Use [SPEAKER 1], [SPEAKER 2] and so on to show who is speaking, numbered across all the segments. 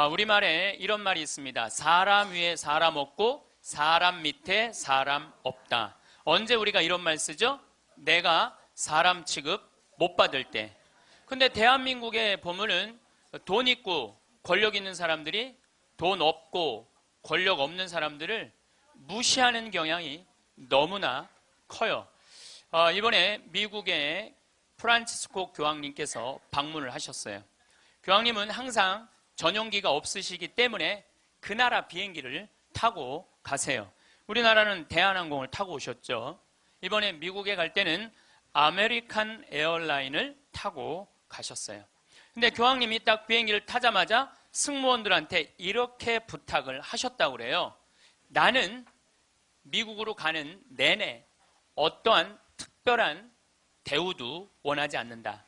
[SPEAKER 1] 우리말에 이런 말이 있습니다. 사람 위에 사람 없고 사람 밑에 사람 없다. 언제 우리가 이런 말 쓰죠? 내가 사람 취급 못 받을 때. 근데 대한민국에 보면은 돈 있고 권력 있는 사람들이 돈 없고 권력 없는 사람들을 무시하는 경향이 너무나 커요. 이번에 미국의 프란치스코 교황님께서 방문을 하셨어요. 교황님은 항상 전용기가 없으시기 때문에 그 나라 비행기를 타고 가세요. 우리나라는 대한항공을 타고 오셨죠. 이번에 미국에 갈 때는 아메리칸 에어라인을 타고 가셨어요. 근데 교황님이 딱 비행기를 타자마자 승무원들한테 이렇게 부탁을 하셨다고 그래요. 나는 미국으로 가는 내내 어떠한 특별한 대우도 원하지 않는다.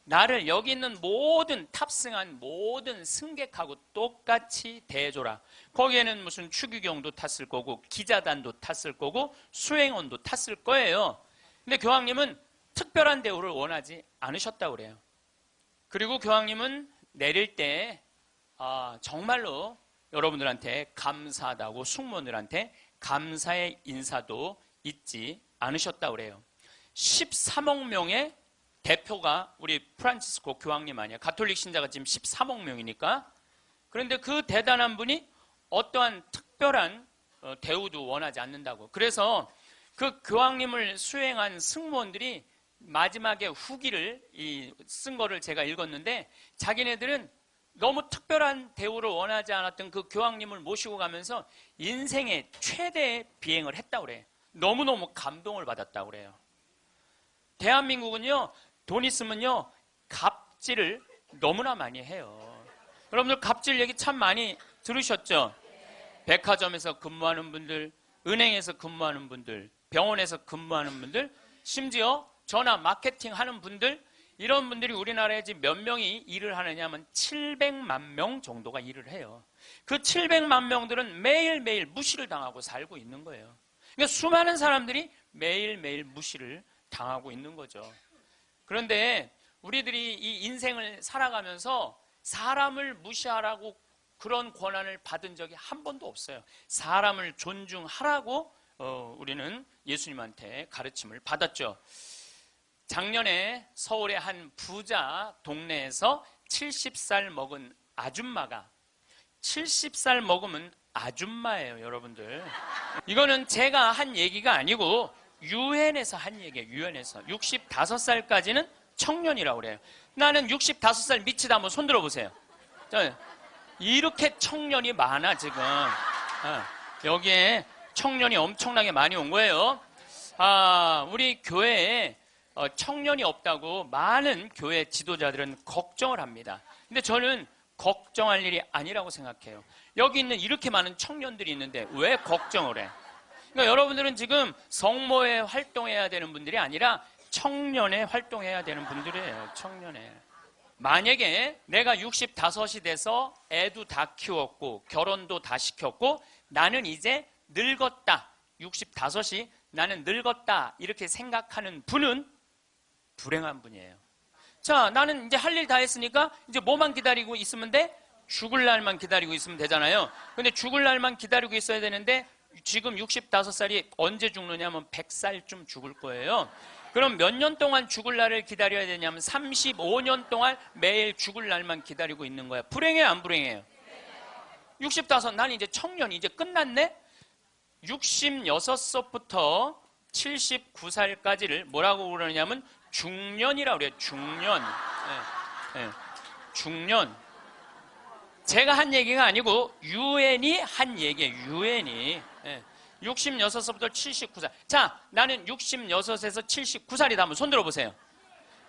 [SPEAKER 1] 나를 여기 있는 모든 탑승한 모든 승객하고 똑같이 대해줘라. 거기에는 무슨 추기경도 탔을 거고 기자단도 탔을 거고 수행원도 탔을 거예요. 근데 교황님은 특별한 대우를 원하지 않으셨다고 그래요. 그리고 교황님은 내릴 때 정말로 여러분들한테 감사하다고 승무원들한테 감사의 인사도 잊지 않으셨다고 그래요. 13억 명의 대표가 우리 프란치스코 교황님 아니야. 가톨릭 신자가 지금 13억 명이니까. 그런데 그 대단한 분이 어떠한 특별한 대우도 원하지 않는다고. 그래서 그 교황님을 수행한 승무원들이 마지막에 후기를 쓴 거를 제가 읽었는데 자기네들은 너무 특별한 대우를 원하지 않았던 그 교황님을 모시고 가면서 인생의 최대의 비행을 했다고 그래요. 너무너무 감동을 받았다고 그래요. 대한민국은요, 돈 있으면요, 갑질을 너무나 많이 해요. 여러분들 갑질 얘기 참 많이 들으셨죠? 백화점에서 근무하는 분들, 은행에서 근무하는 분들, 병원에서 근무하는 분들, 심지어 전화 마케팅 하는 분들, 이런 분들이 우리나라에 지금 몇 명이 일을 하느냐 하면 700만 명 정도가 일을 해요. 그 700만 명들은 매일매일 무시를 당하고 살고 있는 거예요. 그러니까 수많은 사람들이 매일매일 무시를 당하고 있는 거죠. 그런데 우리들이 이 인생을 살아가면서 사람을 무시하라고 그런 권한을 받은 적이 한 번도 없어요. 사람을 존중하라고 우리는 예수님한테 가르침을 받았죠. 작년에 서울의 한 부자 동네에서 70살 먹은 아줌마가 70살 먹으면 아줌마예요, 여러분들. 이거는 제가 한 얘기가 아니고 유엔에서 한 얘기예요. 유엔에서 65살까지는 청년이라고 그래요. 나는 65살 미치다 한번 손 들어보세요. 이렇게 청년이 많아 지금. 여기에 청년이 엄청나게 많이 온 거예요. 우리 교회에 청년이 없다고 많은 교회 지도자들은 걱정을 합니다. 근데 저는 걱정할 일이 아니라고 생각해요. 여기 있는 이렇게 많은 청년들이 있는데 왜 걱정을 해? 그러니까 여러분들은 지금 성모에 활동해야 되는 분들이 아니라 청년에 활동해야 되는 분들이에요. 청년에. 만약에 내가 65이 돼서 애도 다 키웠고 결혼도 다 시켰고 나는 이제 늙었다. 65이 나는 늙었다. 이렇게 생각하는 분은 불행한 분이에요. 자, 나는 이제 할 일 다 했으니까 이제 뭐만 기다리고 있으면 돼? 죽을 날만 기다리고 있으면 되잖아요. 근데 죽을 날만 기다리고 있어야 되는데 지금 65살이 언제 죽느냐면 100살쯤 죽을 거예요. 그럼 몇 년 동안 죽을 날을 기다려야 되냐면 35년 동안 매일 죽을 날만 기다리고 있는 거야. 불행해요, 안 불행해요? 65, 난 이제 청년이 이제 끝났네? 66살부터 79살까지를 뭐라고 그러냐면 중년이라고 그래요. 중년. 중년. 제가 한 얘기가 아니고 유엔이 한 얘기예요. 유엔이. 66살부터 79살. 자, 나는 66에서 79살이다. 한번 손 들어보세요.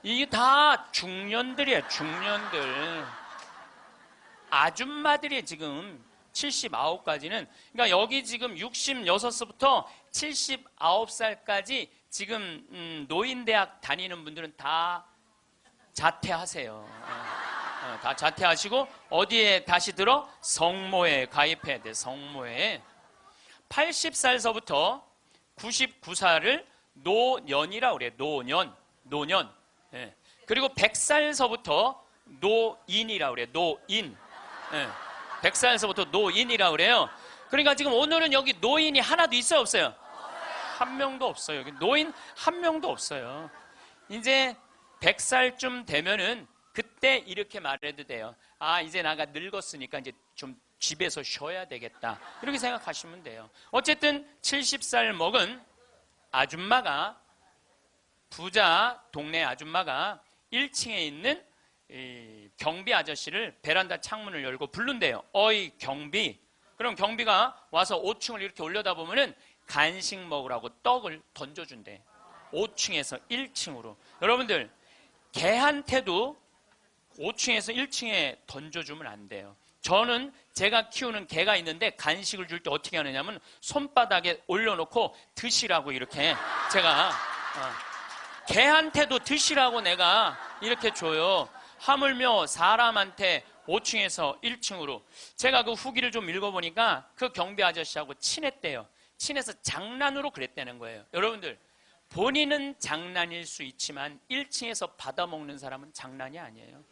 [SPEAKER 1] 이게 다 중년들이에요. 중년들. 아줌마들이 지금 79까지는, 그러니까 여기 지금 66부터 79살까지 지금 노인대학 다니는 분들은 다 자퇴하세요. 다 자퇴하시고 어디에 다시 들어? 성모에 가입해야 돼. 성모에. 80살서부터 99살을 노년이라고 그래요. 노년. 그리고 100살서부터 노인이라고 그래요. 노인. 100살에서부터 노인이라고 그래요. 그러니까 지금 오늘은 여기 노인이 하나도 있어요, 없어요? 한 명도 없어요. 여기 노인 한 명도 없어요. 이제 100살쯤 되면은 그때 이렇게 말해도 돼요. 아, 이제 나가 늙었으니까 이제 좀 집에서 쉬어야 되겠다. 이렇게 생각하시면 돼요. 어쨌든 70살 먹은 아줌마가, 부자 동네 아줌마가 1층에 있는 이 경비 아저씨를 베란다 창문을 열고 부른대요. 어이 경비. 그럼 경비가 와서 5층을 이렇게 올려다보면은 간식 먹으라고 떡을 던져준대. 5층에서 1층으로. 여러분들, 개한테도 5층에서 1층에 던져주면 안 돼요. 저는 제가 키우는 개가 있는데 간식을 줄 때 어떻게 하느냐면 손바닥에 올려놓고 드시라고 이렇게 제가 개한테도 드시라고 내가 이렇게 줘요. 하물며 사람한테 5층에서 1층으로. 제가 그 후기를 좀 읽어보니까 그 경비 아저씨하고 친했대요. 친해서 장난으로 그랬다는 거예요. 여러분들, 본인은 장난일 수 있지만 1층에서 받아먹는 사람은 장난이 아니에요.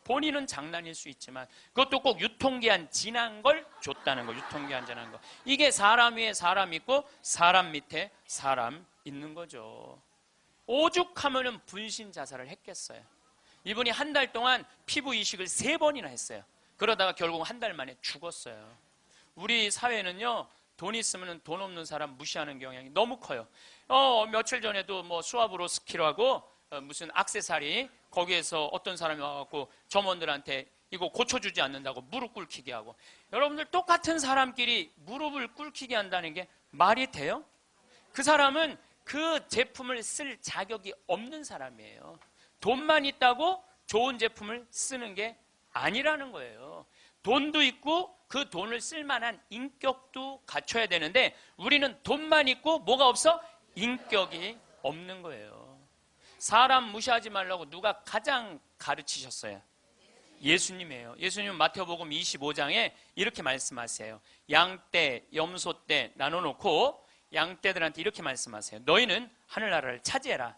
[SPEAKER 1] 본인은 장난일 수 있지만 그것도 꼭 유통기한 지난 걸 줬다는 거. 유통기한 지난 거. 이게 사람 위에 사람 있고 사람 밑에 사람 있는 거죠. 오죽하면은 분신 자살을 했겠어요. 이분이 한 달 동안 피부 이식을 3번이나 했어요. 그러다가 결국 한 달 만에 죽었어요. 우리 사회는요, 돈 있으면 돈 없는 사람 무시하는 경향이 너무 커요. 며칠 전에도 뭐 수압으로 스키라고 무슨 액세서리, 거기에서 어떤 사람이 와갖고 점원들한테 이거 고쳐주지 않는다고 무릎 꿇히게 하고. 여러분들, 똑같은 사람끼리 무릎을 꿇히게 한다는 게 말이 돼요? 그 사람은 그 제품을 쓸 자격이 없는 사람이에요. 돈만 있다고 좋은 제품을 쓰는 게 아니라는 거예요. 돈도 있고 그 돈을 쓸 만한 인격도 갖춰야 되는데 우리는 돈만 있고 뭐가 없어? 인격이 없는 거예요. 사람 무시하지 말라고 누가 가장 가르치셨어요? 예수님이에요. 예수님은 마태복음 25장에 이렇게 말씀하세요. 양떼, 염소떼 나눠놓고 양떼들한테 이렇게 말씀하세요. 너희는 하늘나라를 차지해라.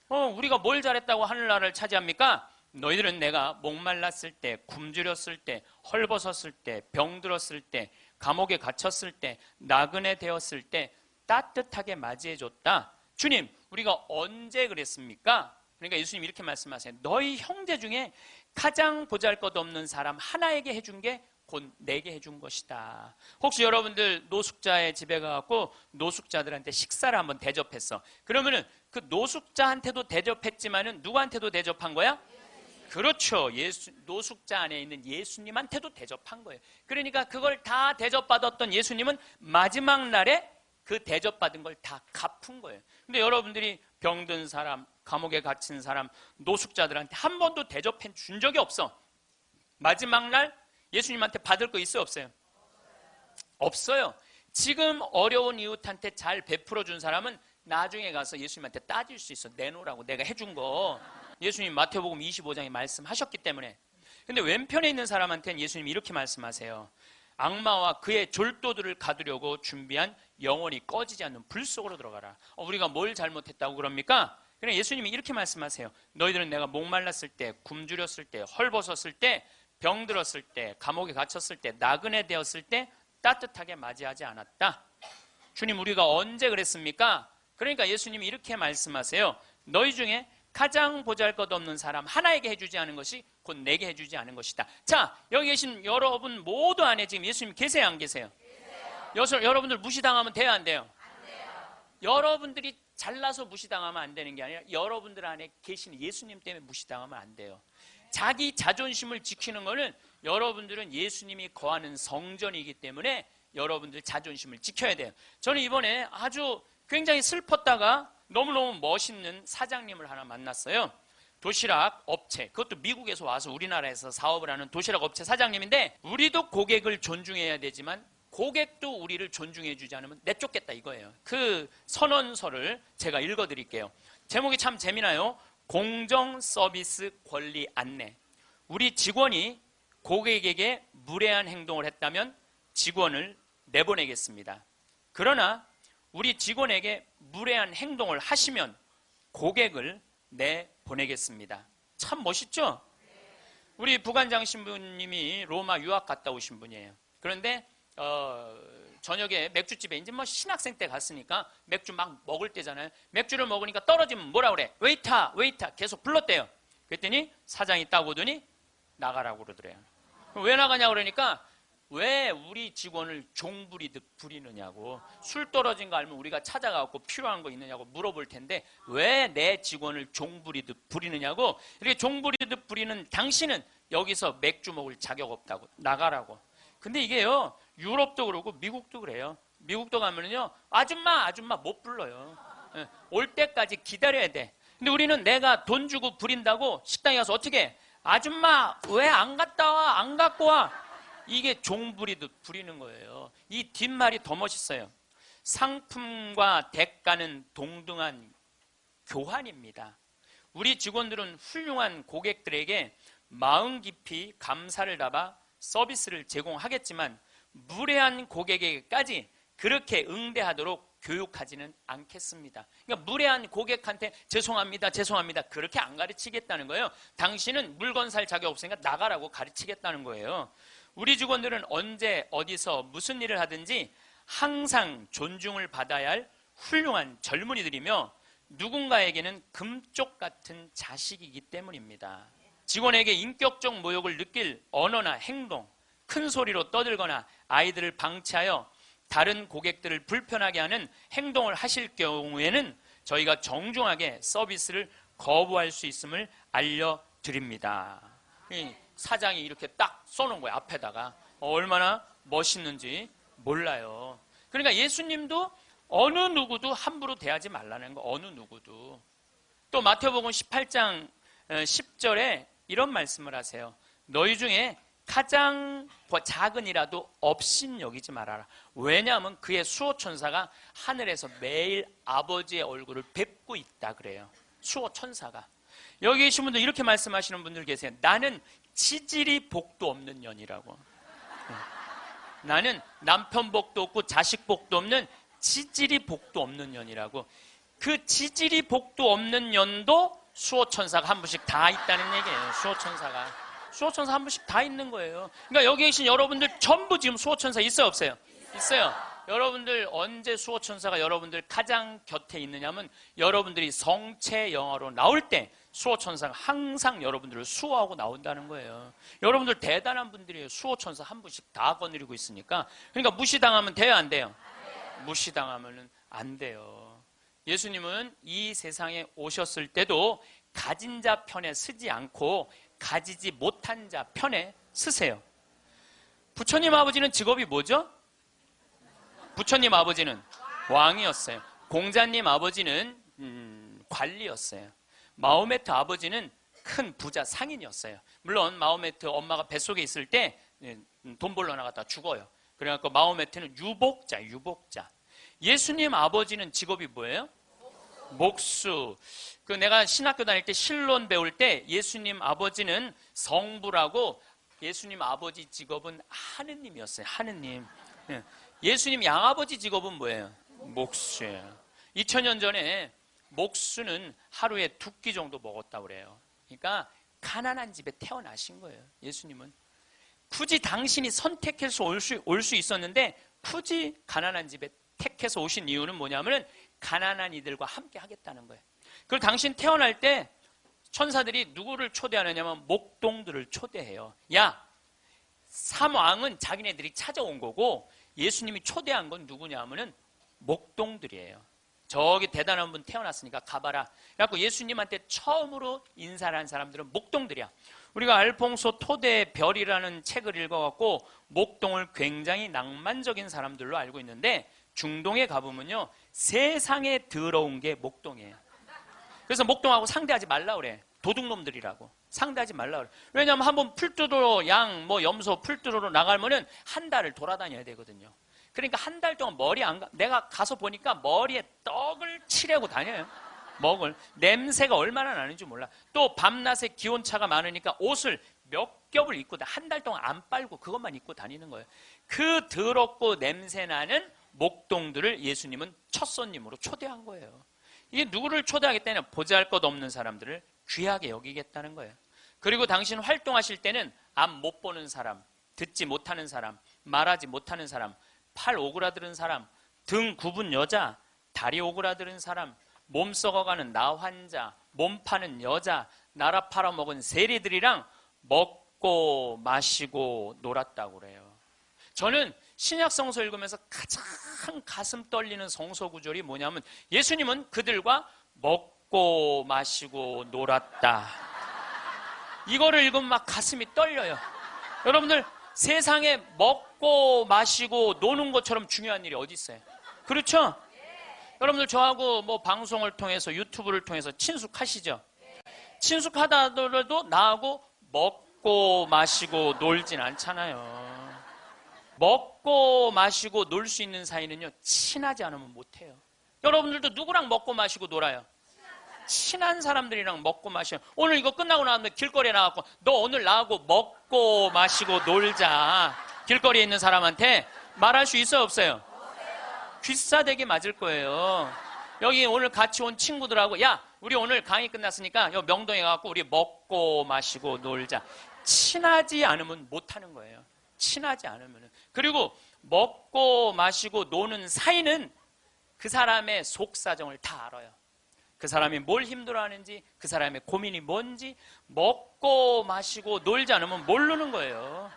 [SPEAKER 1] 우리가 뭘 잘했다고 하늘나라를 차지합니까? 너희들은 내가 목말랐을 때, 굶주렸을 때, 헐벗었을 때, 병들었을 때, 감옥에 갇혔을 때, 나그네 되었을 때 따뜻하게 맞이해줬다. 주님, 우리가 언제 그랬습니까? 그러니까 예수님 이렇게 말씀하세요. 너희 형제 중에 가장 보잘것없는 사람 하나에게 해준 게 곧 내게 해준 것이다. 혹시 여러분들 노숙자의 집에 가갖고 노숙자들한테 식사를 한번 대접했어. 그러면은 그 노숙자한테도 대접했지만은 누구한테도 대접한 거야? 그렇죠. 노숙자 안에 있는 예수님한테도 대접한 거예요. 그러니까 그걸 다 대접받았던 예수님은 마지막 날에 그 대접받은 걸 다 갚은 거예요. 근데 여러분들이 병든 사람, 감옥에 갇힌 사람, 노숙자들한테 한 번도 대접해 준 적이 없어. 마지막 날 예수님한테 받을 거 있어요, 없어요? 없어요. 지금 어려운 이웃한테 잘 베풀어 준 사람은 나중에 가서 예수님한테 따질 수 있어. 내놓으라고 내가 해준 거. 예수님 마태복음 25장에 말씀하셨기 때문에. 근데 왼편에 있는 사람한테는 예수님이 이렇게 말씀하세요. 악마와 그의 졸도들을 가두려고 준비한 영원히 꺼지지 않는 불 속으로 들어가라. 우리가 뭘 잘못했다고 그럽니까? 그냥 예수님이 이렇게 말씀하세요. 너희들은 내가 목말랐을 때, 굶주렸을 때, 헐벗었을 때, 병들었을 때, 감옥에 갇혔을 때, 나그네 되었을 때 따뜻하게 맞이하지 않았다. 주님, 우리가 언제 그랬습니까? 그러니까 예수님이 이렇게 말씀하세요. 너희 중에 가장 보잘것없는 사람 하나에게 해주지 않은 것이 곧 내게 해주지 않은 것이다. 자, 여기 계신 여러분 모두 안에 지금 예수님 계세요, 안 계세요? 계세요. 여러분들 무시당하면 돼요, 안 돼요? 안 돼요. 여러분들이 잘나서 무시당하면 안 되는 게 아니라 여러분들 안에 계신 예수님 때문에 무시당하면 안 돼요. 자기 자존심을 지키는 것은 여러분들은 예수님이 거하는 성전이기 때문에 여러분들 자존심을 지켜야 돼요. 저는 이번에 아주 굉장히 슬펐다가 너무너무 멋있는 사장님을 하나 만났어요. 도시락 업체, 그것도 미국에서 와서 우리나라에서 사업을 하는 도시락 업체 사장님인데 우리도 고객을 존중해야 되지만 고객도 우리를 존중해 주지 않으면 내쫓겠다 이거예요. 그 선언서를 제가 읽어드릴게요. 제목이 참 재미나요. 공정 서비스 권리 안내. 우리 직원이 고객에게 무례한 행동을 했다면 직원을 내보내겠습니다. 그러나 우리 직원에게 무례한 행동을 하시면 고객을 내보내겠습니다. 참 멋있죠? 우리 부관장 신부님이 로마 유학 갔다 오신 분이에요. 그런데 저녁에 맥주집에 이제 뭐 신학생 때 갔으니까 맥주 막 먹을 때잖아요. 맥주를 먹으니까 떨어지면 뭐라 그래? 웨이터, 웨이터 계속 불렀대요. 그랬더니 사장이 딱 오더니 나가라고 그러더래요. 왜 나가냐고 그러니까 왜 우리 직원을 종부리듯 부리느냐고, 술 떨어진 거 알면 우리가 찾아가고 필요한 거 있느냐고 물어볼 텐데 왜 내 직원을 종부리듯 부리느냐고, 이렇게 종부리듯 부리는 당신은 여기서 맥주 먹을 자격 없다고 나가라고. 근데 이게요, 유럽도 그러고 미국도 그래요. 미국도 가면은요, 아줌마 못 불러요. 올 때까지 기다려야 돼. 근데 우리는 내가 돈 주고 부린다고 식당에 가서 어떻게 해? 아줌마 왜 안 갔다 와? 안 갖고 와? 이게 종부리듯 부리는 거예요. 이 뒷말이 더 멋있어요. 상품과 대가는 동등한 교환입니다. 우리 직원들은 훌륭한 고객들에게 마음 깊이 감사를 담아 서비스를 제공하겠지만 무례한 고객에게까지 그렇게 응대하도록 교육하지는 않겠습니다. 그러니까 무례한 고객한테 죄송합니다 그렇게 안 가르치겠다는 거예요. 당신은 물건 살 자격 없으니까 나가라고 가르치겠다는 거예요. 우리 직원들은 언제 어디서 무슨 일을 하든지 항상 존중을 받아야 할 훌륭한 젊은이들이며 누군가에게는 금쪽 같은 자식이기 때문입니다. 직원에게 인격적 모욕을 느낄 언어나 행동, 큰 소리로 떠들거나 아이들을 방치하여 다른 고객들을 불편하게 하는 행동을 하실 경우에는 저희가 정중하게 서비스를 거부할 수 있음을 알려드립니다. 사장이 이렇게 딱 써놓은 거예요. 앞에다가. 얼마나 멋있는지 몰라요. 그러니까 예수님도 어느 누구도 함부로 대하지 말라는 거. 어느 누구도. 또 마태복음 18장 10절에 이런 말씀을 하세요. 너희 중에 가장 작은이라도 업신여기지 말아라. 왜냐하면 그의 수호천사가 하늘에서 매일 아버지의 얼굴을 뵙고 있다 그래요. 수호천사가. 여기 계신 분들 이렇게 말씀하시는 분들 계세요. 나는 지질이 복도 없는 년이라고. 나는 남편 복도 없고 자식 복도 없는 지질이 복도 없는 년이라고. 그 지질이 복도 없는 년도 수호천사가 한 분씩 다 있다는 얘기예요. 수호천사 한 분씩 다 있는 거예요. 그러니까 여기 계신 여러분들 전부 지금 수호천사 있어요 없어요? 있어요. 여러분들 언제 수호천사가 여러분들 가장 곁에 있느냐면 여러분들이 성체 영화로 나올 때 수호천사가 항상 여러분들을 수호하고 나온다는 거예요. 여러분들 대단한 분들이에요. 수호천사 한 분씩 다 거느리고 있으니까. 그러니까 무시당하면 돼요 안 돼요? 무시당하면 안 돼요. 예수님은 이 세상에 오셨을 때도 가진 자 편에 서지 않고 가지지 못한 자 편에 서세요. 부처님 아버지는 직업이 뭐죠? 부처님 아버지는 왕이었어요. 공자님 아버지는 관리였어요. 마호메트 아버지는 큰 부자 상인이었어요. 물론 마호메트 엄마가 뱃속에 있을 때 돈 벌러 나갔다 죽어요. 그래갖고 마호메트는 유복자. 예수님 아버지는 직업이 뭐예요? 목수. 그 내가 신학교 다닐 때 신론 배울 때 예수님 아버지는 성부라고, 예수님 아버지 직업은 하느님이었어요. 하느님. 예수님 양아버지 직업은 뭐예요? 목수예요. 2000년 전에 목수는 하루에 2끼 정도 먹었다고 그래요. 그러니까 가난한 집에 태어나신 거예요. 예수님은. 굳이 당신이 선택해서 올 수 있었는데 굳이 가난한 집에 택해서 오신 이유는 뭐냐면 가난한 이들과 함께 하겠다는 거예요. 그리고 당신 태어날 때 천사들이 누구를 초대하느냐면 목동들을 초대해요. 야, 삼왕은 자기네들이 찾아온 거고 예수님이 초대한 건 누구냐 하면은 목동들이에요. 저기 대단한 분 태어났으니까 가봐라. 그래갖고 예수님한테 처음으로 인사를 한 사람들은 목동들이야. 우리가 알퐁소 토대의 별이라는 책을 읽어갖고 목동을 굉장히 낭만적인 사람들로 알고 있는데 중동에 가보면요 세상에 더러운 게 목동이에요. 그래서 목동하고 상대하지 말라 그래. 도둑놈들이라고. 상대하지 말라 그래. 왜냐하면 한번 풀두로 양, 염소 풀두로로 나가면은 한 달을 돌아다녀야 되거든요. 그러니까 한 달 동안 머리 안 가. 내가 가서 보니까 머리에 떡을 칠하고 다녀요. 먹을. 냄새가 얼마나 나는지 몰라. 또 밤낮에 기온차가 많으니까 옷을 몇 겹을 입고 한 달 동안 안 빨고 그것만 입고 다니는 거예요. 그 더럽고 냄새나는 목동들을 예수님은 첫 손님으로 초대한 거예요. 이게 누구를 초대하겠다냐? 보잘것없는 사람들을 귀하게 여기겠다는 거예요. 그리고 당신 활동하실 때는 앞 못 보는 사람, 듣지 못하는 사람, 말하지 못하는 사람, 팔 오그라드는 사람, 등 굽은 여자, 다리 오그라드는 사람, 몸 썩어가는 나 환자, 몸 파는 여자, 나라 팔아먹은 세리들이랑 먹고 마시고 놀았다고 그래요. 저는 신약 성서 읽으면서 가장 가슴 떨리는 성서 구절이 뭐냐면 예수님은 그들과 먹고 마시고 놀았다. 이거를 읽으면 막 가슴이 떨려요. 여러분들, 세상에 먹고 마시고 노는 것처럼 중요한 일이 어디 있어요? 그렇죠? 여러분들, 저하고 뭐 방송을 통해서 유튜브를 통해서 친숙하시죠? 친숙하다더라도 나하고 먹고 마시고 놀진 않잖아요. 먹고 마시고 놀 수 있는 사이는요, 친하지 않으면 못해요. 여러분들도 누구랑 먹고 마시고 놀아요? 친한 사람들이랑 먹고 마셔요. 오늘 이거 끝나고 나면 길거리에 나가고 너 오늘 나하고 먹고 마시고 놀자. 길거리에 있는 사람한테 말할 수 있어요, 없어요? 귀싸대기 맞을 거예요. 여기 오늘 같이 온 친구들하고 야, 우리 오늘 강의 끝났으니까 여기 명동에 가서 우리 먹고 마시고 놀자. 친하지 않으면 못하는 거예요. 친하지 않으면. 그리고 먹고 마시고 노는 사이는 그 사람의 속사정을 다 알아요. 그 사람이 뭘 힘들어하는지, 그 사람의 고민이 뭔지 먹고 마시고 놀지 않으면 모르는 거예요.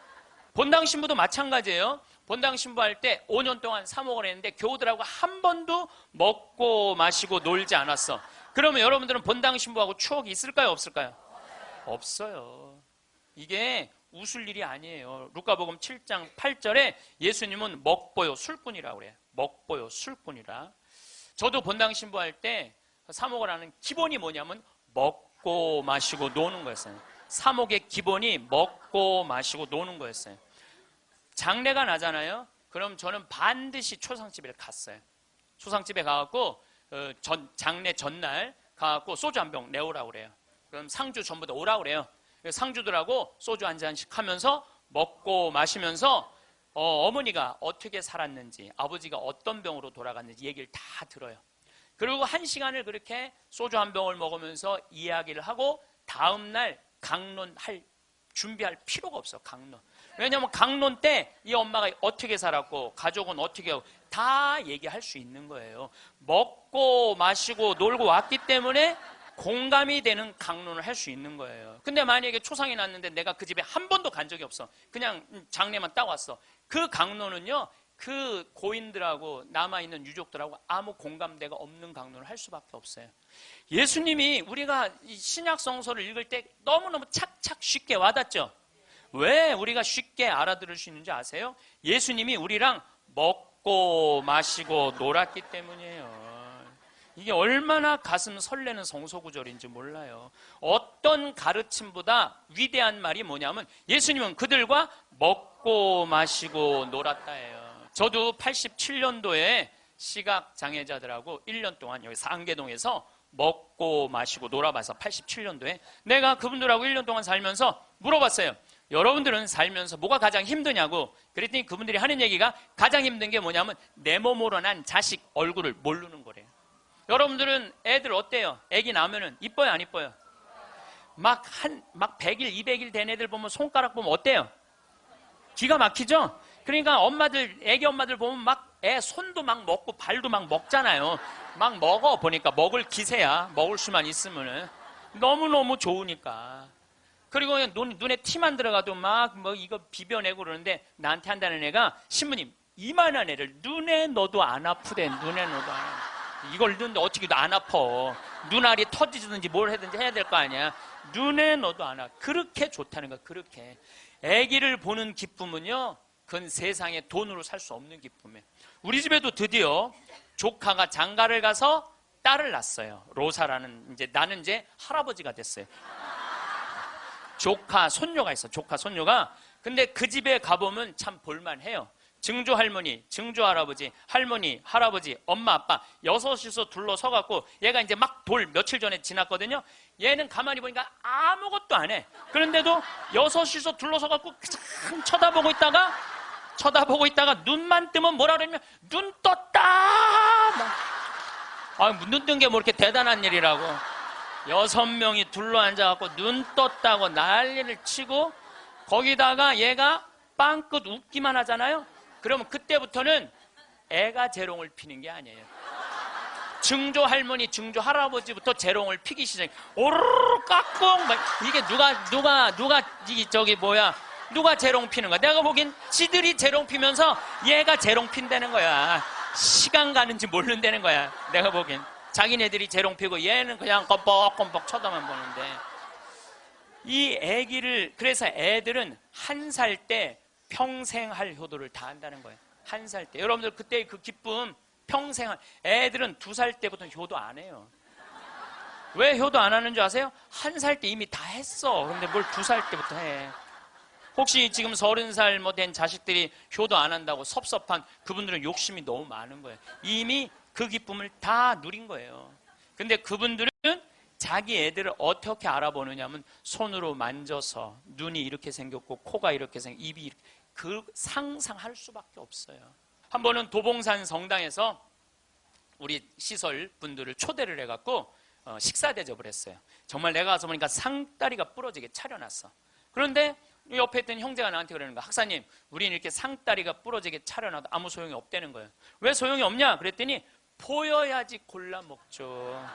[SPEAKER 1] 본당 신부도 마찬가지예요. 본당 신부할 때 5년 동안 사목을 했는데 교우들하고 한 번도 먹고 마시고 놀지 않았어. 그러면 여러분들은 본당 신부하고 추억이 있을까요, 없을까요? 없어요. 이게 웃을 일이 아니에요. 루카복음 7장 8절에 예수님은 먹보요 술꾼이라고 그래요. 먹보요 술꾼이라. 저도 본당 신부할 때 사목을 하는 기본이 뭐냐면 먹고 마시고 노는 거였어요. 사목의 기본이 먹고 마시고 노는 거였어요. 장례가 나잖아요. 그럼 저는 반드시 초상집에 갔어요. 초상집에 가갖고 장례 전날 가갖고 소주 한 병 내오라고 그래요. 그럼 상주 전부 다 오라고 그래요. 상주들하고 소주 한 잔씩 하면서 먹고 마시면서 어머니가 어떻게 살았는지, 아버지가 어떤 병으로 돌아갔는지 얘기를 다 들어요. 그리고 1시간을 그렇게 소주 한 병을 먹으면서 이야기를 하고 다음날 강론할 준비할 필요가 없어. 강론. 왜냐하면 강론 때 이 엄마가 어떻게 살았고 가족은 어떻게 하고 다 얘기할 수 있는 거예요. 먹고 마시고 놀고 왔기 때문에 공감이 되는 강론을 할 수 있는 거예요. 근데 만약에 초상이 났는데 내가 그 집에 한 번도 간 적이 없어. 그냥 장례만 딱 왔어. 그 강론은요, 그 고인들하고 남아있는 유족들하고 아무 공감대가 없는 강론을 할 수밖에 없어요. 예수님이 우리가 이 신약 성서를 읽을 때 너무너무 착착 쉽게 와닿죠? 왜 우리가 쉽게 알아들을 수 있는지 아세요? 예수님이 우리랑 먹고 마시고 놀았기 때문이에요. 이게 얼마나 가슴 설레는 성서 구절인지 몰라요. 어떤 가르침보다 위대한 말이 뭐냐면 예수님은 그들과 먹고 마시고 놀았다예요. 저도 87년도에 시각장애자들하고 1년 동안 여기 상계동에서 먹고 마시고 놀아봐서 87년도에 내가 그분들하고 1년 동안 살면서 물어봤어요. 여러분들은 살면서 뭐가 가장 힘드냐고. 그랬더니 그분들이 하는 얘기가 가장 힘든 게 뭐냐면 내 몸으로 난 자식 얼굴을 모르는 거래요. 여러분들은 애들 어때요? 애기 낳으면은 이뻐요, 안 이뻐요? 막 100일, 200일 된 애들 보면 손가락 보면 어때요? 기가 막히죠? 그러니까 엄마들, 애기 엄마들 보면 막 애 손도 막 먹고 발도 막 먹잖아요. 막 먹어 보니까 먹을 기세야. 먹을 수만 있으면은 너무너무 좋으니까. 그리고 눈에 티만 들어가도 막 뭐 이거 비벼내고 그러는데 나한테 한다는 애가 신부님 이만한 애를 눈에 넣어도 안 아프대. 눈에 넣어도 안 아프대. 이걸 넣는데 어떻게 안 아파. 눈알이 터지든지 뭘 하든지 해야 될 거 아니야. 눈에 넣어도 안 아파. 그렇게 좋다는 거야. 그렇게. 아기를 보는 기쁨은요, 그건 세상에 돈으로 살 수 없는 기쁨이에요. 우리 집에도 드디어 조카가 장가를 가서 딸을 낳았어요. 로사라는, 나는 이제 할아버지가 됐어요. 조카 손녀가 있어. 조카 손녀가. 근데 그 집에 가보면 참 볼만해요. 증조 할머니, 증조 할아버지, 할머니, 할아버지, 엄마, 아빠 여섯이서 둘러서갖고 얘가 이제 막 돌 며칠 전에 지났거든요. 얘는 가만히 보니까 아무것도 안 해. 그런데도 여섯이서 둘러서갖고 참 쳐다보고 있다가 눈만 뜨면 뭐라 그러냐면 눈 떴다. 눈 뜬 게 뭐 이렇게 대단한 일이라고. 6명이 둘러앉아갖고 눈 떴다고 난리를 치고 거기다가 얘가 빵긋 웃기만 하잖아요. 그러면 그때부터는 애가 재롱을 피는 게 아니에요. 증조 할머니, 증조 할아버지부터 재롱을 피기 시작해. 오르르 깍꿍 막 이게 누가 재롱 피는 거야? 내가 보기엔 지들이 재롱 피면서 얘가 재롱 핀다는 거야. 시간 가는지 모른다는 거야. 내가 보기엔 자기네들이 재롱 피고 얘는 그냥 껌뻑껌뻑 쳐다만 보는데 이 애기를 그래서 애들은 1살 때 평생 할 효도를 다 한다는 거예요. 1살 때 여러분들 그때의 그 기쁨 평생 애들은 2살 때부터 효도 안 해요. 왜 효도 안 하는 줄 아세요? 1살 때 이미 다 했어. 근데 뭘 2살 때부터 해? 혹시 지금 30살 뭐 된 자식들이 효도 안 한다고 섭섭한 그분들은 욕심이 너무 많은 거예요. 이미 그 기쁨을 다 누린 거예요. 근데 그분들은 자기 애들을 어떻게 알아보느냐면 손으로 만져서 눈이 이렇게 생겼고 코가 이렇게 입이 이렇게 그 상상할 수밖에 없어요. 한 번은 도봉산 성당에서 우리 시설 분들을 초대를 해갖고 식사 대접을 했어요. 정말 내가 가서 보니까 상다리가 부러지게 차려놨어. 그런데 옆에 있던 형제가 나한테 그러는 거야. 학사님, 우리는 이렇게 상다리가 부러지게 차려놔도 아무 소용이 없다는 거예요. 왜 소용이 없냐? 그랬더니 보여야지 골라 먹죠.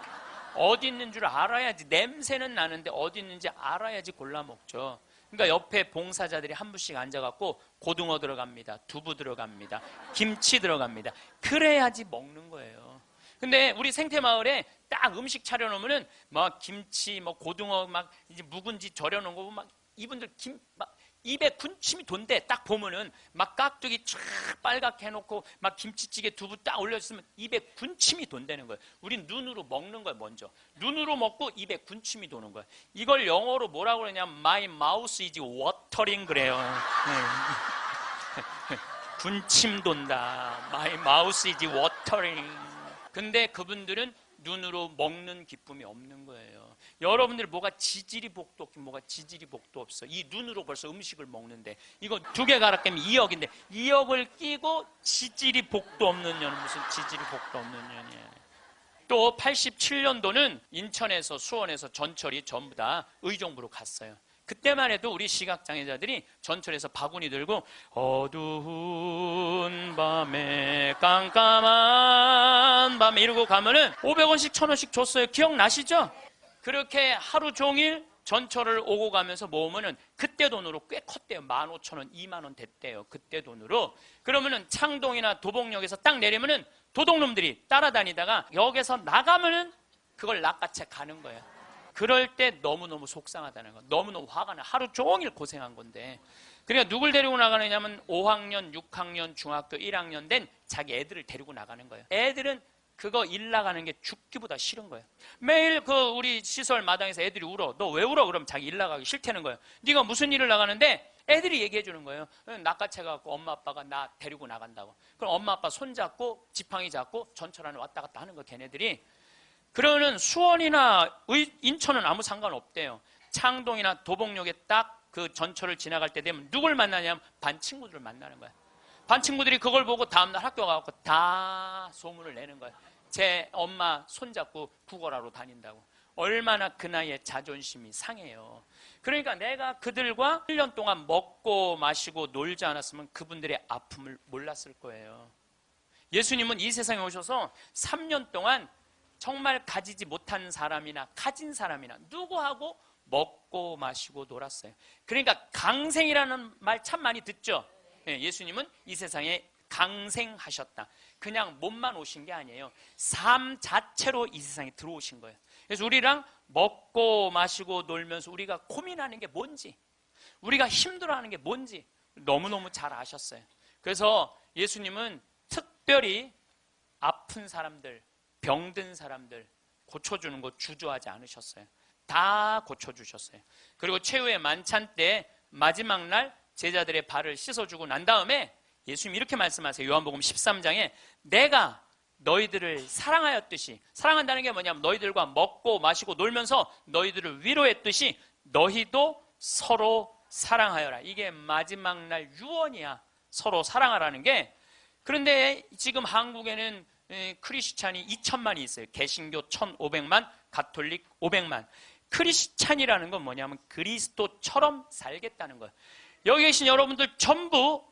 [SPEAKER 1] 어디 있는 줄 알아야지. 냄새는 나는데 어디 있는지 알아야지 골라 먹죠. 그러니까 옆에 봉사자들이 한 분씩 앉아갖고 고등어 들어갑니다. 두부 들어갑니다. 김치 들어갑니다. 그래야지 먹는 거예요. 근데 우리 생태마을에 딱 음식 차려놓으면은 막 김치, 뭐 고등어 막 이제 묵은지 절여놓은 거 보면 막 이분들 막 입에 군침이 돈대. 딱 보면은 막 깍두기 쫙 빨갛게 해놓고 막 김치찌개 두부 딱 올려주면 입에 군침이 돈다는 거예요. 우린 눈으로 먹는 거예요. 먼저 눈으로 먹고 입에 군침이 도는 거예요. 이걸 영어로 뭐라고 그러냐면 My mouth is watering 그래요. 군침 돈다. My mouth is watering. 근데 그분들은 눈으로 먹는 기쁨이 없는 거예요. 여러분들 뭐가 지지리 복도 없긴 뭐가 지지리 복도 없어. 이 눈으로 벌써 음식을 먹는데 이거 2개 갈아 끼면 2억인데 2억을 끼고 지지리 복도 없는 년은 무슨 지지리 복도 없는 년이에요. 또 87년도는 인천에서 수원에서 전철이 전부 다 의정부로 갔어요. 그때만 해도 우리 시각장애자들이 전철에서 바구니 들고 어두운 밤에 깜깜한 밤에 이러고 가면은 500원씩 1000원씩 줬어요. 기억나시죠? 그렇게 하루 종일 전철을 오고 가면서 모으면은 그때 돈으로 꽤 컸대요. 15,000원, 2만원 됐대요. 그때 돈으로. 그러면은 창동이나 도봉역에서 딱 내리면은 도둑놈들이 따라다니다가 역에서 나가면은 그걸 낚아채 가는 거예요. 그럴 때 너무너무 속상하다는 거. 너무너무 화가 나. 하루 종일 고생한 건데. 그러니까 누굴 데리고 나가느냐면 5학년, 6학년, 중학교 1학년 된 자기 애들을 데리고 나가는 거예요. 애들은 그거 일 나가는 게 죽기보다 싫은 거예요. 매일 그 우리 시설 마당에서 애들이 울어. 너 왜 울어? 그럼 자기 일 나가기 싫다는 거예요. 네가 무슨 일을 나가는데 애들이 얘기해 주는 거예요. 낚아채 갖고 엄마 아빠가 나 데리고 나간다고. 그럼 엄마 아빠 손잡고 지팡이 잡고 전철 안에 왔다 갔다 하는 거 걔네들이. 그러는 수원이나 인천은 아무 상관없대요. 창동이나 도봉역에 딱 그 전철을 지나갈 때 되면 누굴 만나냐면 반 친구들을 만나는 거야. 반 친구들이 그걸 보고 다음날 학교 가고 다 소문을 내는 거야. 제 엄마 손잡고 구걸하러 다닌다고. 얼마나 그 나이에 자존심이 상해요. 그러니까 내가 그들과 1년 동안 먹고 마시고 놀지 않았으면 그분들의 아픔을 몰랐을 거예요. 예수님은 이 세상에 오셔서 3년 동안 정말 가지지 못한 사람이나 가진 사람이나 누구하고 먹고 마시고 놀았어요. 그러니까 강생이라는 말 참 많이 듣죠. 예수님은 이 세상에 강생하셨다. 그냥 몸만 오신 게 아니에요. 삶 자체로 이 세상에 들어오신 거예요. 그래서 우리랑 먹고 마시고 놀면서 우리가 고민하는 게 뭔지, 우리가 힘들어하는 게 뭔지 너무너무 잘 아셨어요. 그래서 예수님은 특별히 아픈 사람들, 병든 사람들 고쳐주는 거 주저하지 않으셨어요. 다 고쳐주셨어요. 그리고 최후의 만찬 때 마지막 날 제자들의 발을 씻어주고 난 다음에 예수님이 이렇게 말씀하세요. 요한복음 13장에 내가 너희들을 사랑하였듯이, 사랑한다는 게 뭐냐면 너희들과 먹고 마시고 놀면서 너희들을 위로했듯이 너희도 서로 사랑하여라. 이게 마지막 날 유언이야. 서로 사랑하라는 게. 그런데 지금 한국에는 크리스찬이 2천만이 있어요. 개신교 1,500만, 가톨릭 500만. 크리스찬이라는 건 뭐냐면 그리스도처럼 살겠다는 거예요. 여기 계신 여러분들 전부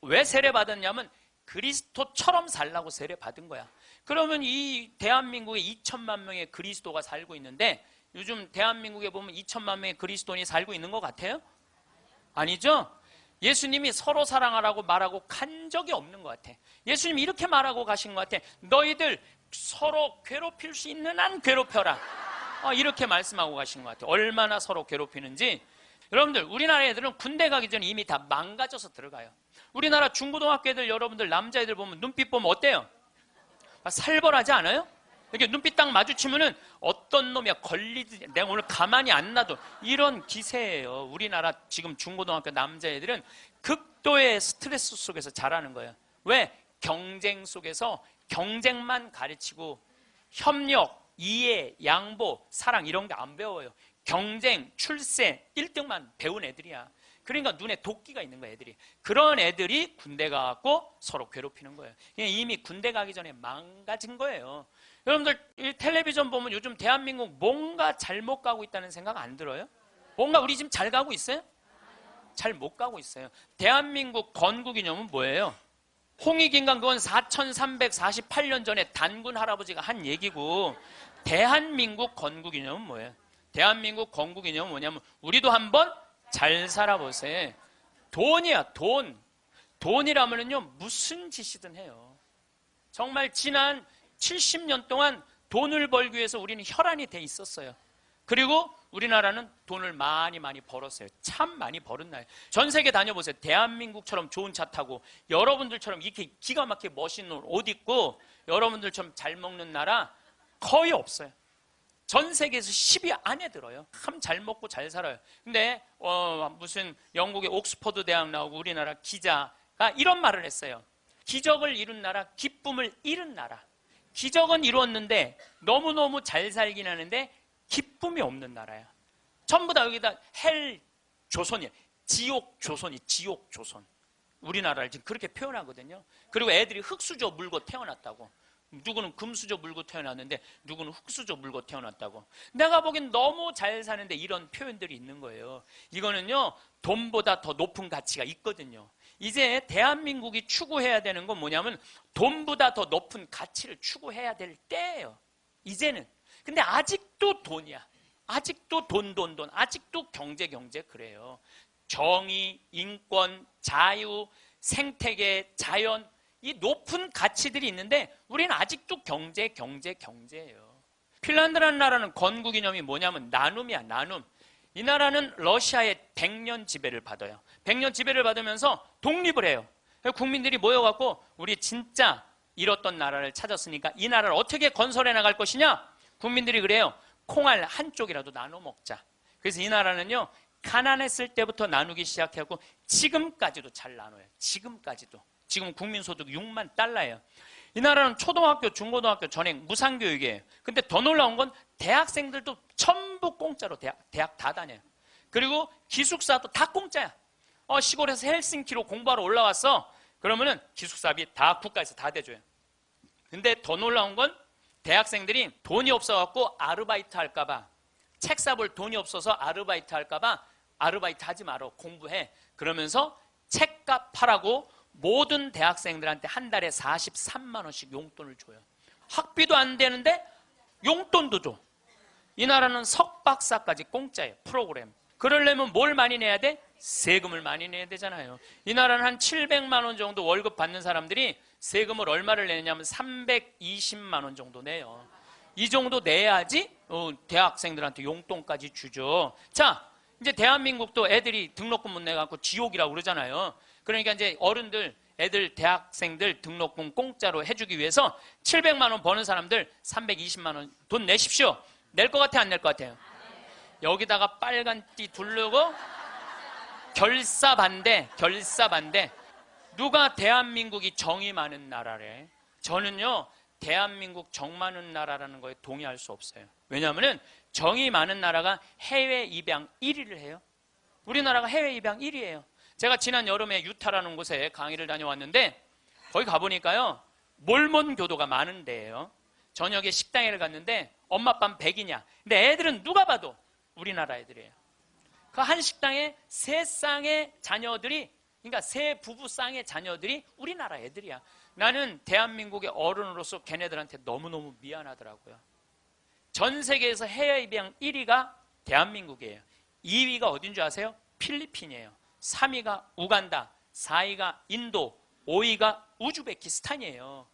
[SPEAKER 1] 왜 세례 받았냐면 그리스도처럼 살라고 세례 받은 거야. 그러면 이 대한민국에 2천만 명의 그리스도가 살고 있는데 요즘 대한민국에 보면 2천만 명의 그리스도인이 살고 있는 것 같아요? 아니죠? 예수님이 서로 사랑하라고 말하고 간 적이 없는 것 같아. 예수님이 이렇게 말하고 가신 것 같아. 너희들 서로 괴롭힐 수 있는 한 괴롭혀라. 이렇게 말씀하고 가신 것 같아. 얼마나 서로 괴롭히는지. 여러분들 우리나라 애들은 군대 가기 전에 이미 다 망가져서 들어가요. 우리나라 중고등학교 애들 여러분들 남자애들 보면 눈빛 보면 어때요? 살벌하지 않아요? 이렇게 눈빛 딱 마주치면은 어떤 놈이야 걸리지 내가 오늘 가만히 안 놔둬 이런 기세예요. 우리나라 지금 중고등학교 남자애들은 극도의 스트레스 속에서 자라는 거예요. 왜? 경쟁 속에서 경쟁만 가르치고 협력, 이해, 양보, 사랑 이런 게 안 배워요. 경쟁, 출세 1등만 배운 애들이야. 그러니까 눈에 도끼가 있는 거야 애들이. 그런 애들이 군대 가고 서로 괴롭히는 거예요. 이미 군대 가기 전에 망가진 거예요. 여러분들 이 텔레비전 보면 요즘 대한민국 뭔가 잘못 가고 있다는 생각 안 들어요? 뭔가 우리 지금 잘 가고 있어요? 잘 못 가고 있어요. 대한민국 건국이념은 뭐예요? 홍익인간 그건 4348년 전에 단군 할아버지가 한 얘기고 대한민국 건국이념은 뭐예요? 대한민국 건국이념은 뭐냐면 우리도 한번 잘 살아보세요. 돈이야 돈. 돈이라면요 무슨 짓이든 해요. 정말 지난 70년 동안 돈을 벌기 위해서 우리는 혈안이 돼 있었어요. 그리고 우리나라는 돈을 많이 벌었어요. 참 많이 벌은 나라예요. 전 세계 다녀보세요. 대한민국처럼 좋은 차 타고 여러분들처럼 이렇게 기가 막히게 멋있는 옷 입고 여러분들처럼 잘 먹는 나라 거의 없어요. 전 세계에서 10위 안에 들어요. 참 잘 먹고 잘 살아요. 근데 무슨 영국의 옥스퍼드 대학 나오고 우리나라 기자가 이런 말을 했어요. 기적을 이룬 나라, 기쁨을 잃은 나라. 기적은 이루었는데 너무너무 잘 살긴 하는데 기쁨이 없는 나라야. 전부 다 여기다 헬 조선이야. 지옥 조선이 지옥 조선. 우리나라를 지금 그렇게 표현하거든요. 그리고 애들이 흙수저 물고 태어났다고. 누구는 금수저 물고 태어났는데 누구는 흙수저 물고 태어났다고. 내가 보기엔 너무 잘 사는데 이런 표현들이 있는 거예요. 이거는요 돈보다 더 높은 가치가 있거든요. 이제 대한민국이 추구해야 되는 건 뭐냐면 돈보다 더 높은 가치를 추구해야 될 때예요. 이제는. 근데 아직도 돈이야. 아직도 돈. 아직도 경제 그래요. 정의, 인권, 자유, 생태계, 자연 이 높은 가치들이 있는데 우리는 아직도 경제예요. 핀란드라는 나라는 건국이념이 뭐냐면 나눔이야. 나눔. 이 나라는 러시아의 100년 지배를 받아요. 100년 지배를 받으면서 독립을 해요. 국민들이 모여갖고 우리 진짜 잃었던 나라를 찾았으니까 이 나라를 어떻게 건설해 나갈 것이냐? 국민들이 그래요. 콩알 한쪽이라도 나눠 먹자. 그래서 이 나라는요. 가난했을 때부터 나누기 시작하고 지금까지도 잘 나눠요. 지금까지도. 지금 국민소득 6만 달러예요. 이 나라는 초등학교, 중고등학교 전액 무상교육이에요. 근데 더 놀라운 건 대학생들도 전부 공짜로 대학 다 다녀요. 그리고 기숙사도 다 공짜야. 시골에서 헬싱키로 공부하러 올라왔어. 그러면은 기숙사비 다 국가에서 다 대줘요. 근데 더 놀라운 건 대학생들이 돈이 없어갖고 아르바이트 할까봐 책 사볼 돈이 없어서 아르바이트 할까봐 아르바이트 하지 마라. 공부해. 그러면서 책값 하라고 모든 대학생들한테 한 달에 43만 원씩 용돈을 줘요. 학비도 안 되는데 용돈도 줘. 이 나라는 석박사까지 공짜예요. 프로그램. 그러려면 뭘 많이 내야 돼? 세금을 많이 내야 되잖아요. 이 나라는 한 700만 원 정도 월급 받는 사람들이 세금을 얼마를 내냐면 320만 원 정도 내요. 이 정도 내야지 대학생들한테 용돈까지 주죠. 자, 이제 대한민국도 애들이 등록금 못 내갖고 지옥이라고 그러잖아요. 그러니까 이제 어른들, 애들, 대학생들 등록금 공짜로 해주기 위해서 700만 원 버는 사람들 320만 원 돈 내십시오. 낼 것 같아, 안 낼 것 같아요? 여기다가 빨간 띠 두르고 결사 반대. 누가 대한민국이 정이 많은 나라래? 저는요, 대한민국 정 많은 나라라는 거에 동의할 수 없어요. 왜냐하면 정이 많은 나라가 해외 입양 1위를 해요. 우리나라가 해외 입양 1위예요. 제가 지난 여름에 유타라는 곳에 강의를 다녀왔는데 거기 가보니까요 몰몬 교도가 많은 데예요. 저녁에 식당에 갔는데 엄마 아빠는 100이냐? 근데 애들은 누가 봐도 우리나라 애들이에요. 그 한 식당에 세 쌍의 자녀들이, 그러니까 세 부부 쌍의 자녀들이 우리나라 애들이야. 나는 대한민국의 어른으로서 걔네들한테 너무너무 미안하더라고요. 전 세계에서 해외 입양 1위가 대한민국이에요. 2위가 어딘 줄 아세요? 필리핀이에요. 3위가 우간다, 4위가 인도, 5위가 우즈베키스탄이에요.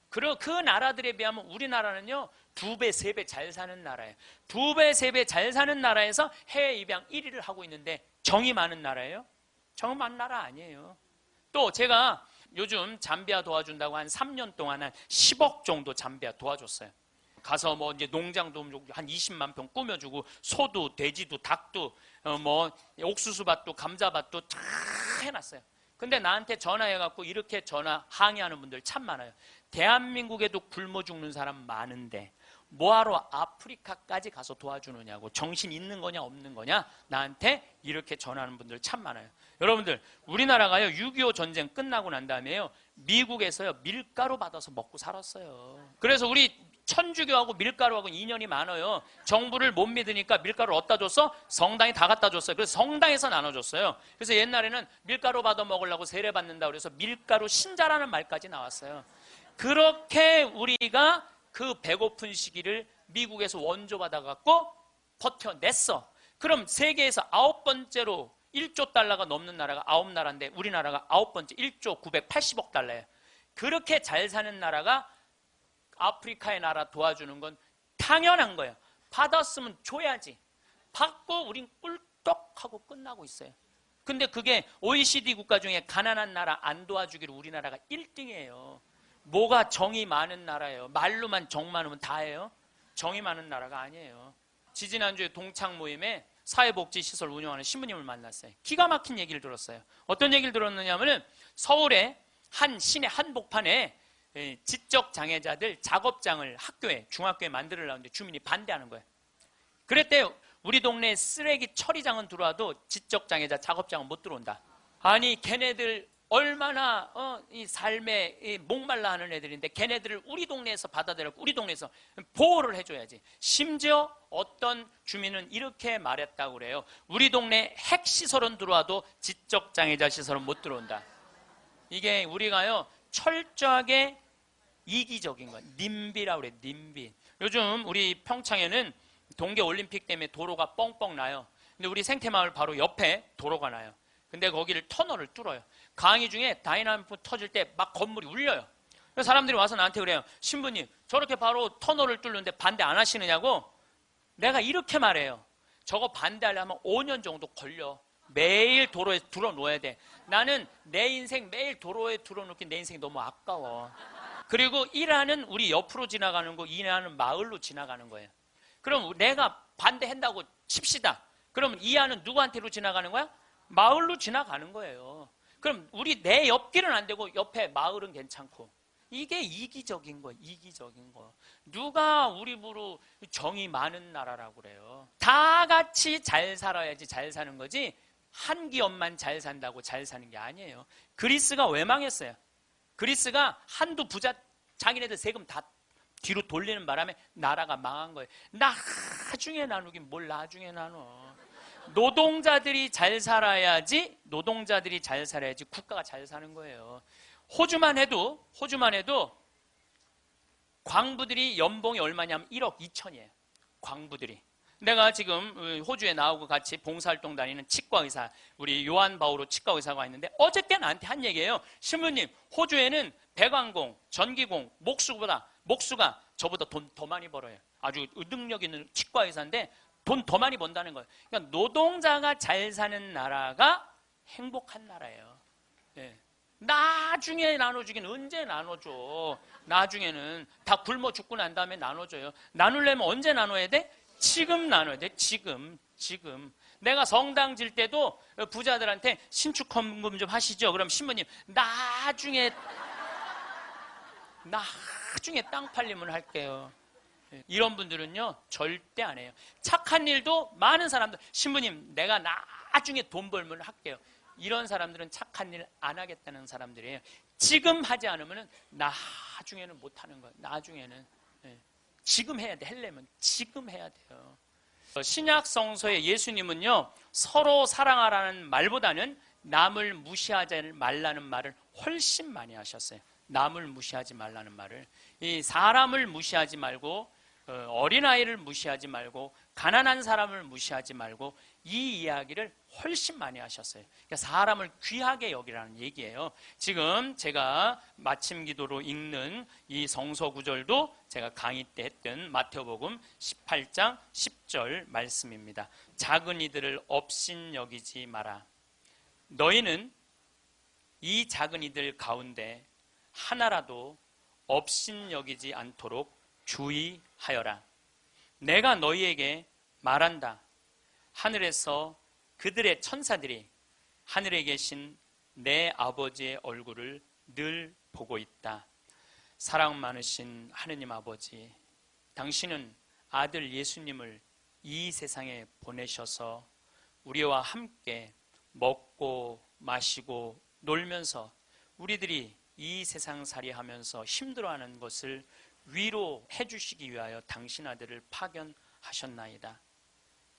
[SPEAKER 1] 그리고 그 나라들에 비하면 우리나라는요 2배, 3배 잘 사는 나라예요. 2배, 3배 잘 사는 나라에서 해외 입양 1위를 하고 있는데 정이 많은 나라예요? 정이 많은 나라 아니에요. 또 제가 요즘 잠비아 도와준다고 한 3년 동안 한 10억 정도 잠비아 도와줬어요. 가서 뭐 이제 농장도 한 20만 평 꾸며주고 소도 돼지도 닭도 뭐 옥수수밭도 감자밭도 다 해놨어요. 근데 나한테 전화해갖고 이렇게 전화 항의하는 분들 참 많아요. 대한민국에도 굶어 죽는 사람 많은데 뭐하러 아프리카까지 가서 도와주느냐고, 정신 있는 거냐 없는 거냐 나한테 이렇게 전화하는 분들 참 많아요. 여러분들 우리나라가요 6.25 전쟁 끝나고 난 다음에요 미국에서요 밀가루 받아서 먹고 살았어요. 그래서 우리 천주교하고 밀가루하고 인연이 많아요. 정부를 못 믿으니까 밀가루를 어디다 줬어? 성당에 다 갖다 줬어요. 그래서 성당에서 나눠줬어요. 그래서 옛날에는 밀가루 받아 먹으려고 세례 받는다 그래서 밀가루 신자라는 말까지 나왔어요. 그렇게 우리가 그 배고픈 시기를 미국에서 원조 받아갖고 버텨냈어. 그럼 세계에서 9번째로 1조 달러가 넘는 나라가 9나라인데 우리나라가 9번째 1조 980억 달러예요. 그렇게 잘 사는 나라가 아프리카의 나라 도와주는 건 당연한 거예요. 받았으면 줘야지. 받고 우린 꿀떡하고 끝나고 있어요. 근데 그게 OECD 국가 중에 가난한 나라 안 도와주기로 우리나라가 1등이에요. 뭐가 정이 많은 나라예요. 말로만 정 많으면 다예요. 정이 많은 나라가 아니에요. 지지난주에 동창 모임에 사회복지시설 운영하는 신부님을 만났어요. 기가 막힌 얘기를 들었어요. 어떤 얘기를 들었느냐 하면 서울의 한 시내 한복판에 지적장애자들 작업장을 학교에 중학교에 만들려는데 주민이 반대하는 거예요. 그랬대요. 우리 동네 쓰레기 처리장은 들어와도 지적장애자 작업장은 못 들어온다. 아니 걔네들 얼마나 이 삶에 목말라 하는 애들인데 걔네들을 우리 동네에서 받아들였고 우리 동네에서 보호를 해줘야지. 심지어 어떤 주민은 이렇게 말했다고 그래요. 우리 동네 핵시설은 들어와도 지적장애자 시설은 못 들어온다. 이게 우리가요 철저하게 이기적인 거야. 님비라고 그래. 님비. 요즘 우리 평창에는 동계올림픽 때문에 도로가 뻥뻥 나요. 근데 우리 생태마을 바로 옆에 도로가 나요. 근데 거기를 터널을 뚫어요. 강의 중에 다이나믹 터질 때 막 건물이 울려요. 그래서 사람들이 와서 나한테 그래요. 신부님 저렇게 바로 터널을 뚫는데 반대 안 하시느냐고. 내가 이렇게 말해요. 저거 반대하려면 5년 정도 걸려. 매일 도로에 들어놓아야 돼. 나는 내 인생 매일 도로에 들어놓기 내 인생이 너무 아까워. 그리고 일하는 우리 옆으로 지나가는 거, 일하는 마을로 지나가는 거예요. 그럼 내가 반대한다고 칩시다. 그럼 이하는 누구한테로 지나가는 거야? 마을로 지나가는 거예요. 그럼 우리 내 옆길은 안 되고 옆에 마을은 괜찮고. 이게 이기적인 거예요. 이기적인 거. 누가 우리 부로 정이 많은 나라라고 그래요. 다 같이 잘 살아야지 잘 사는 거지 한 기업만 잘 산다고 잘 사는 게 아니에요. 그리스가 왜 망했어요? 그리스가 한두 부자 자기네들 세금 다 뒤로 돌리는 바람에 나라가 망한 거예요. 나중에 나누긴 뭘 나중에 나눠. 노동자들이 잘 살아야지 국가가 잘 사는 거예요. 호주만 해도 광부들이 연봉이 얼마냐면 1억 2천이에요. 광부들이. 내가 지금 호주에 나오고 같이 봉사활동 다니는 치과의사, 우리 요한 바오로 치과의사가 있는데 어저께 나한테 한 얘기예요. 신부님, 호주에는 배관공, 전기공, 목수가 저보다 돈 더 많이 벌어요. 아주 능력 있는 치과의사인데 돈 더 많이 번다는 거예요. 그러니까 노동자가 잘 사는 나라가 행복한 나라예요. 네. 나중에 나눠주긴 언제 나눠줘. 나중에는 다 굶어 죽고 난 다음에 나눠줘요. 나누려면 언제 나눠야 돼? 지금 나눠야 돼. 지금. 내가 성당 질 때도 부자들한테 신축 헌금 좀 하시죠. 그럼 신부님 나중에 땅 팔리면 할게요. 이런 분들은요 절대 안 해요. 착한 일도 많은 사람들 신부님 내가 나중에 돈 벌면 할게요. 이런 사람들은 착한 일 안 하겠다는 사람들이에요. 지금 하지 않으면 나중에는 못 하는 거예요. 나중에는. 지금 해야 돼. 하려면 지금 해야 돼요. 신약 성서의 예수님은요, 서로 사랑하라는 말보다는 남을 무시하지 말라는 말을 훨씬 많이 하셨어요. 남을 무시하지 말라는 말을. 이 사람을 무시하지 말고, 어린아이를 무시하지 말고, 가난한 사람을 무시하지 말고, 이 이야기를 훨씬 많이 하셨어요. 그러니까 사람을 귀하게 여기라는 얘기예요. 지금 제가 마침 기도로 읽는 이 성서 구절도 제가 강의 때 했던 마태복음 18장 10절 말씀입니다. 작은 이들을 업신 여기지 마라. 너희는 이 작은 이들 가운데 하나라도 업신 여기지 않도록 주의하여라. 내가 너희에게 말한다. 하늘에서 그들의 천사들이 하늘에 계신 내 아버지의 얼굴을 늘 보고 있다. 사랑 많으신 하느님 아버지, 당신은 아들 예수님을 이 세상에 보내셔서 우리와 함께 먹고 마시고 놀면서 우리들이 이 세상살이 하면서 힘들어하는 것을 위로해 주시기 위하여 당신 아들을 파견하셨나이다.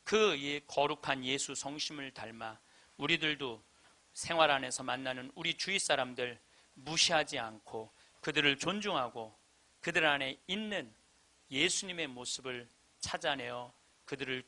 [SPEAKER 1] 그 거룩한 예수 성심을 닮아 우리들도 생활 안에서 만나는 우리 주위 사람들 무시하지 않고 그들을 존중하고 그들 안에 있는 예수님의 모습을 찾아내어 그들을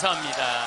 [SPEAKER 1] 감사합니다.